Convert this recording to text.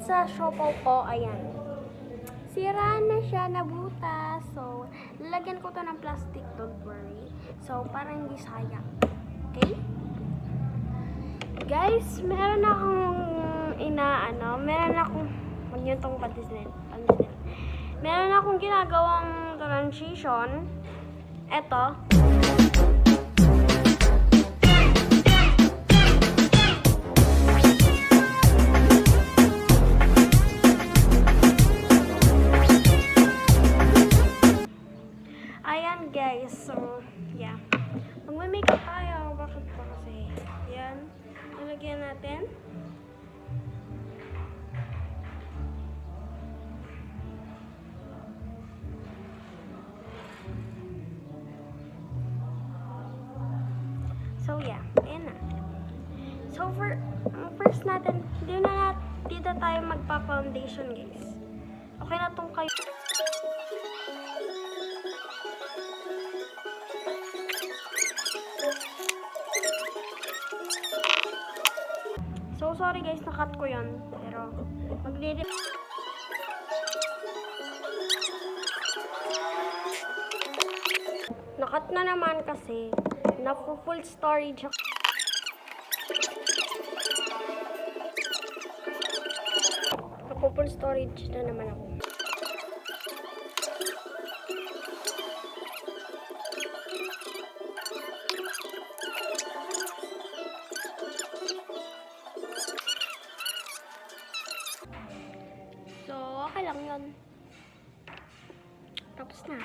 pizza siopaw ko, ayan. Sira na siya, nabutas. So, lalagyan ko to ng plastic, don't worry. So, para hindi sayang. Okay? Guys, meron akong meron akong, huwag nyo itong pansin. Meron akong ginagawang transition. Eto. Ayan guys, so yeah. Magme-makeup tayo, bakit pa kasi? Yan, nalagyan natin. So yeah, ayan na. So first natin, dito tayo magpa-foundation guys. Okay na tong kayo. So, sorry guys, nakat ko yun. Pero, nakat na naman kasi, na-full storage ako. Na-full storage na naman ako. So, okay lang yun. Tapos na.